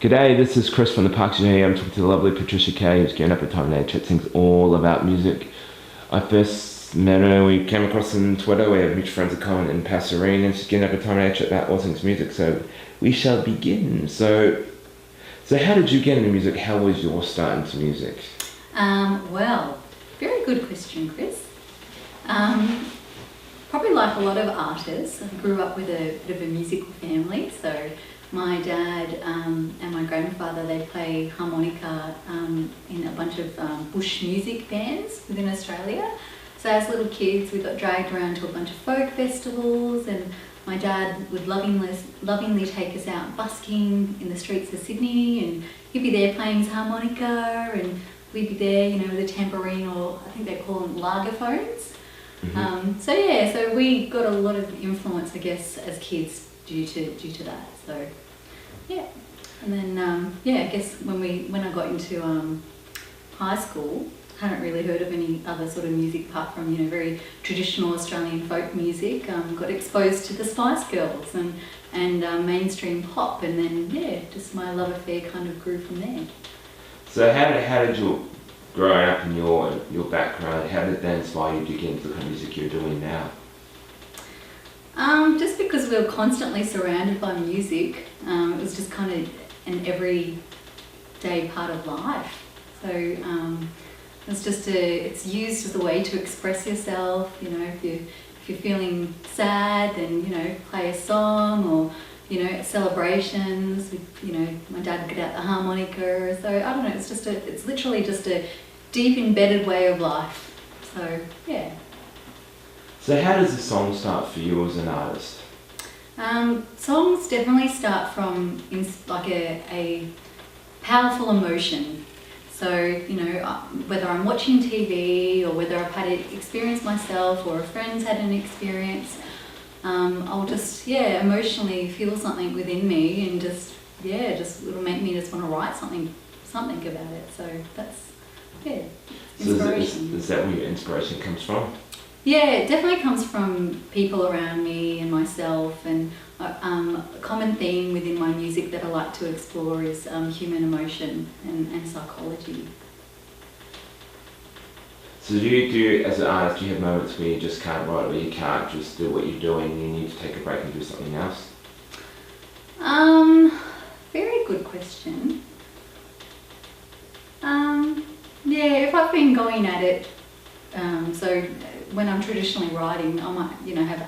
G'day, this is Chris from the Parx-e Show. I'm talking to the lovely Patra Kay, who's getting up at time now. Chat sings all about music. I first met her, we came across on Twitter, we have mutual friends of common in Pasadena, and she's getting up at time now, chat about all things music, so we shall begin. So how did you get into music? How was your start into music? Well, very good question, Chris. Probably like a lot of artists, I grew up with a bit of a musical family, so my dad and my grandfather, they play harmonica in a bunch of bush music bands within Australia. So as little kids, we got dragged around to a bunch of folk festivals, and my dad would lovingly take us out busking in the streets of Sydney, and he'd be there playing his harmonica, and we'd be there, you know, with a tambourine, or I think they call them lagerphones. Mm-hmm. So we got a lot of influence, I guess, as kids due to that. So yeah, and then I guess when I got into high school, I hadn't really heard of any other sort of music apart from, you know, very traditional Australian folk music. Got exposed to the Spice Girls and mainstream pop, and then just my love affair kind of grew from there. So how did you, growing up in your background, how did that inspire you to get into the kind of music you're doing now? Just because we were constantly surrounded by music, it was just kind of an everyday part of life. So it's used as a way to express yourself. You know, if you're feeling sad, then, you know, play a song, or, you know, at celebrations, you know, my dad would get out the harmonica. So I don't know, it's literally just a deep embedded way of life. So yeah. So how does a song start for you as an artist? Songs definitely start from like a powerful emotion. So, you know, whether I'm watching TV or whether I've had an experience myself or a friend's had an experience, I'll just, emotionally feel something within me, and it'll make me just want to write something about it. So that's, inspiration. So is that where your inspiration comes from? Yeah, it definitely comes from people around me and myself, and a common theme within my music that I like to explore is human emotion and psychology. So do you, as an artist, do you have moments where you just can't write, or you can't just do what you're doing and you need to take a break and do something else? Very good question. If I've been going at it, so when I'm traditionally writing, I might, you know,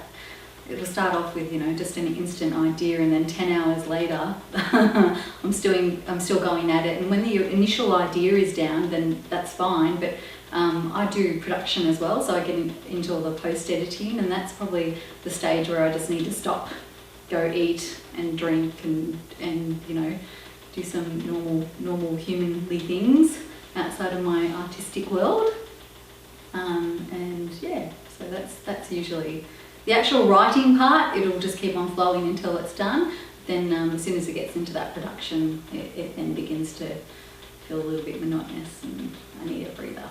it'll start off with, you know, just an instant idea, and then 10 hours later, I'm still going at it. And when the initial idea is down, then that's fine. But I do production as well, so I get into all the post-editing, and that's probably the stage where I just need to stop, go eat and drink, and you know, do some normal humanly things outside of my artistic world. So that's usually the actual writing part. It'll just keep on flowing until it's done. Then as soon as it gets into that production, it then begins to feel a little bit monotonous, and I need a breather.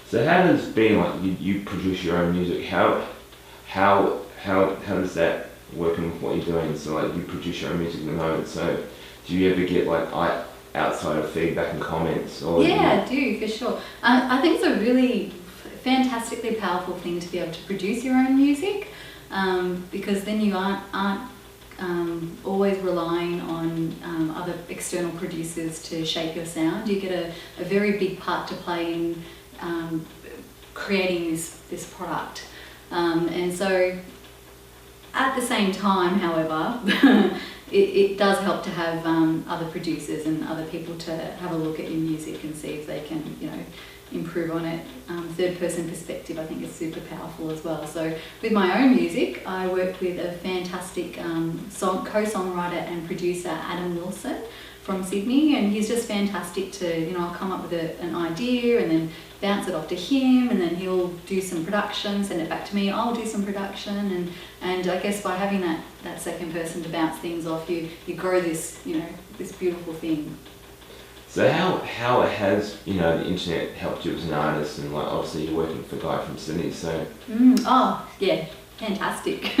So how does being like you produce your own music? How does that work in with what you're doing? So like you produce your own music at the moment. So do you ever get like outside of feedback and comments? Or I do, for sure. I think it's a really fantastically powerful thing to be able to produce your own music, because then you aren't always relying on other external producers to shape your sound. You get a very big part to play in creating this product. And so at the same time, however, it does help to have other producers and other people to have a look at your music and see if they can, you know, improve on it. Third person perspective, I think, is super powerful as well. So with my own music, I worked with a fantastic co-songwriter and producer, Adam Wilson from Sydney, and he's just fantastic to, you know, I'll come up with an idea and then bounce it off to him, and then he'll do some production, send it back to me, I'll do some production, and I guess by having that second person to bounce things off, you grow this, you know, this beautiful thing. So how has, you know, the internet helped you as an artist? And like obviously you're working for a guy from Sydney, so fantastic.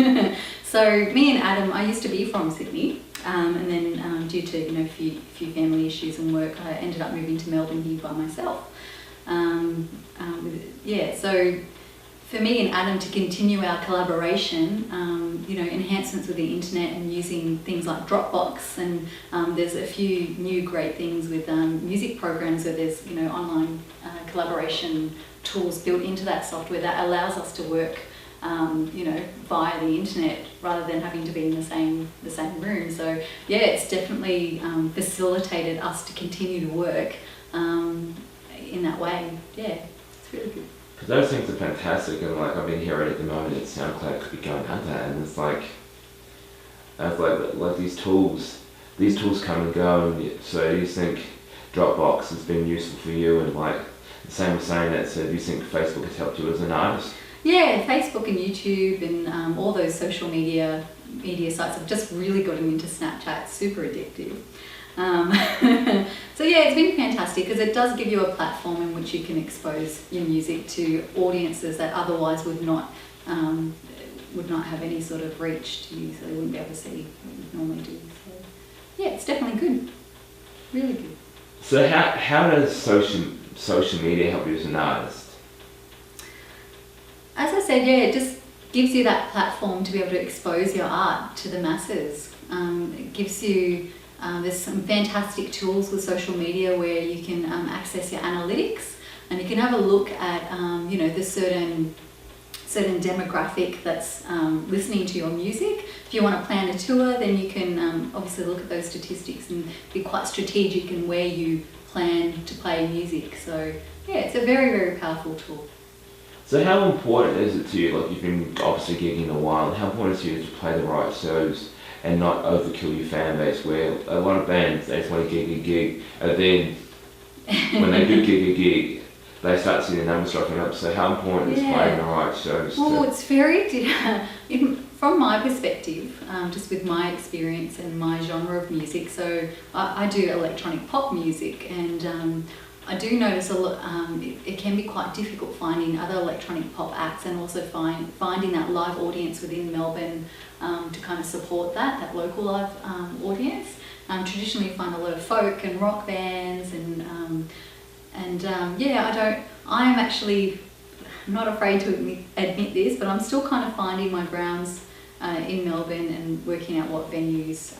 So me and Adam, I used to be from Sydney, and then due to a few family issues and work, I ended up moving to Melbourne here by myself. So for me and Adam to continue our collaboration, enhancements with the internet and using things like Dropbox, and there's a few new great things with music programs where there's online collaboration tools built into that software that allows us to work via the internet rather than having to be in the same room. So yeah, it's definitely facilitated us to continue to work in that way. Yeah, it's really good. Because those things are fantastic, and like I've been hearing at the moment, it sounds like it could be going under, and it's like these tools come and go, and so you think Dropbox has been useful for you, and like the same was saying that, so do you think Facebook has helped you as an artist? Yeah, Facebook and YouTube and all those social media sites have just really gotten into Snapchat. Super addictive. So yeah, it's been fantastic because it does give you a platform in which you can expose your music to audiences that otherwise would not have any sort of reach to you, so they wouldn't be able to see what you normally do. So yeah, it's definitely good. Really good. So how does social media help you as an artist? As I said, yeah, it just gives you that platform to be able to expose your art to the masses. It gives you, there's some fantastic tools with social media where you can access your analytics, and you can have a look at, the certain demographic that's listening to your music. If you want to plan a tour, then you can obviously look at those statistics and be quite strategic in where you plan to play music. So yeah, it's a very, very powerful tool. So how important is it to you, like you've been obviously gigging a while, and how important is it to you to play the right shows and not overkill your fan base, where a lot of bands, they just want to gig a gig, and then when they do gig a gig, they start seeing the numbers dropping up. So how important is playing the right shows? Well, it's very, from my perspective, just with my experience and my genre of music, so I do electronic pop music, and I do notice a lot. It can be quite difficult finding other electronic pop acts, and also finding that live audience within Melbourne to kind of support that local live audience. Traditionally, you find a lot of folk and rock bands, I'm actually not afraid to admit this, but I'm still kind of finding my grounds in Melbourne and working out what venues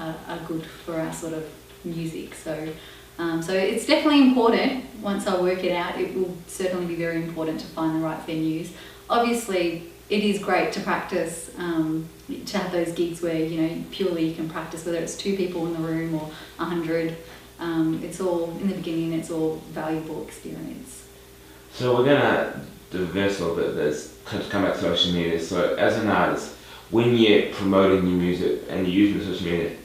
are good for our sort of music. So it's definitely important. Once I work it out, it will certainly be very important to find the right venues. Obviously, it is great to practice, to have those gigs where, purely you can practice, whether it's 2 people in the room or 100. It's all, in the beginning, it's all valuable experience. So we're going to diverse a little bit. There's come back to social media. So as an artist, when you're promoting your music and you're using social media,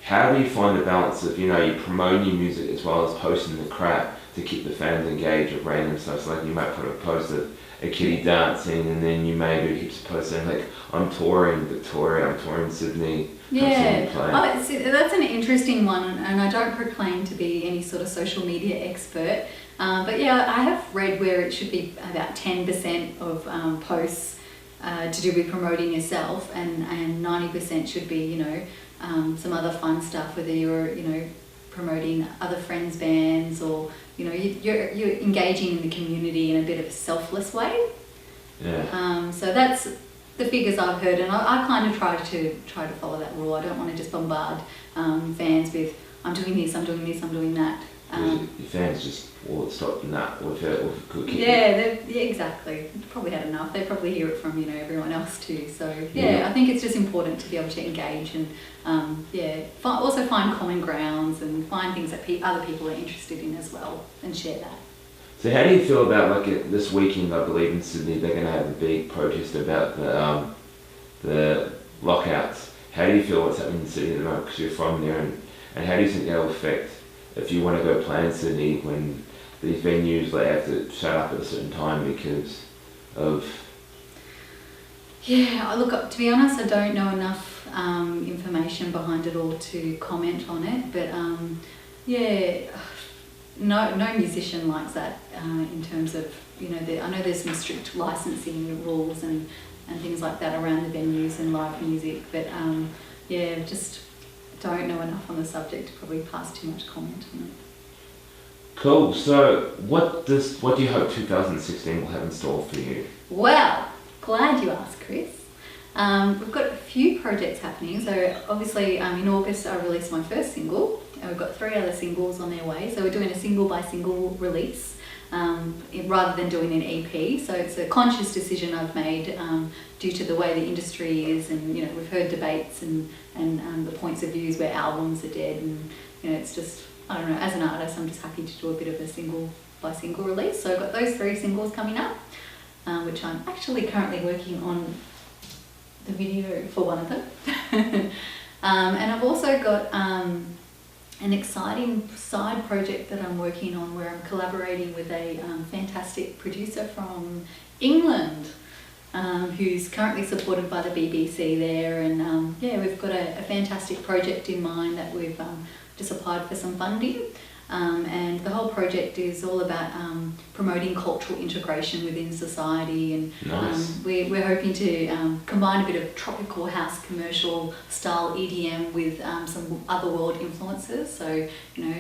how do you find the balance of, you're promoting your music as well as posting the crap to keep the fans engaged with random stuff? So like you might put a post of a kitty dancing, and then you maybe keep posting like, I'm touring Victoria, I'm touring Sydney. Yeah, that's an interesting one, and I don't proclaim to be any sort of social media expert. But yeah, I have read where it should be about 10% of posts to do with promoting yourself, and 90% should be, some other fun stuff, whether you're, promoting other friends' bands, or, you're engaging in the community in a bit of a selfless way. Yeah. So that's the figures I've heard, and I kind of try to follow that rule. I don't want to just bombard fans with, I'm doing this, I'm doing this, I'm doing that. Your fans just, stop doing that, or if it could keep yeah, exactly. Probably had enough. They probably hear it from, everyone else too. So yeah, I think it's just important to be able to engage and also find common grounds and find things that other people are interested in as well, and share that. So how do you feel about, like, this weekend, I believe in Sydney, they're going to have a big protest about the lockouts. How do you feel what's happening in Sydney at the moment, because you're from there, and how do you think that will affect if you want to go play in Sydney when these venues, they have to shut up at a certain time because of... Yeah, look, to be honest, I don't know enough information behind it all to comment on it, but no musician likes that in terms of, I know there's some strict licensing rules, and and things like that around the venues and live music. But yeah, just don't know enough on the subject to probably pass too much comment on it. Cool. So, what do you hope 2016 will have in store for you? Well, glad you asked, Chris. We've got a few projects happening. So obviously in August I released my first single, and we've got 3 other singles on their way. So we're doing a single by single release rather than doing an EP. So it's a conscious decision I've made due to the way the industry is, and you know, we've heard debates and the points of views where albums are dead, and you know, it's just, I don't know, as an artist I'm just happy to do a bit of a single by single release. So I've got those 3 singles coming up, which I'm actually currently working on the video for one of them. And I've also got an exciting side project that I'm working on, where I'm collaborating with a fantastic producer from England, who's currently supported by the BBC there. And yeah, we've got a fantastic project in mind that we've just applied for some funding. And the whole project is all about promoting cultural integration within society, and Nice. we're hoping to combine a bit of tropical house commercial style EDM with some other world influences, so you know,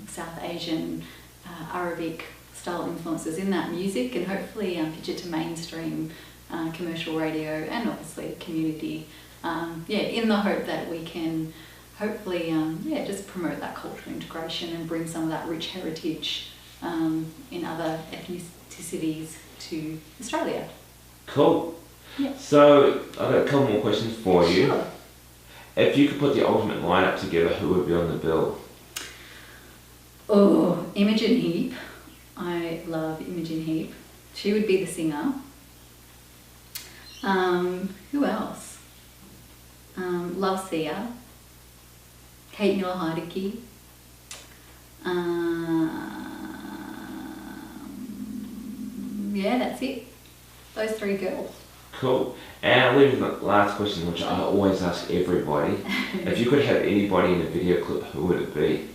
South Asian, Arabic style influences in that music, and hopefully pitch it to mainstream commercial radio and obviously community, yeah, in the hope that we can hopefully, yeah, just promote that cultural integration and bring some of that rich heritage in other ethnicities to Australia. Cool. Yeah. So, I've got a couple more questions for you. Sure. If you could put the ultimate lineup together, who would be on the bill? Oh, Imogen Heap. I love Imogen Heap. She would be the singer. Who else? Love Sia. Kate Miller-Heidke. Yeah, that's it. Those 3 girls. Cool. And I'll leave with the last question, which I always ask everybody. If you could have anybody in a video clip, who would it be?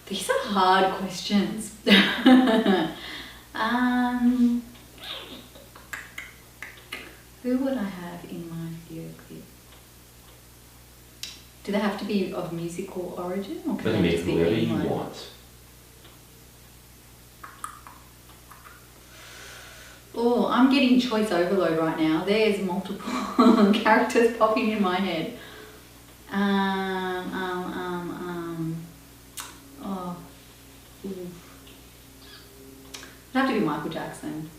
These are hard questions. Who would I have in my video clip? Do they have to be of musical origin, or They can can they be just be whoever you anyone? want. Oh, I'm getting choice overload right now. There's multiple characters popping in my head. Oh, ooh. It'd have to be Michael Jackson.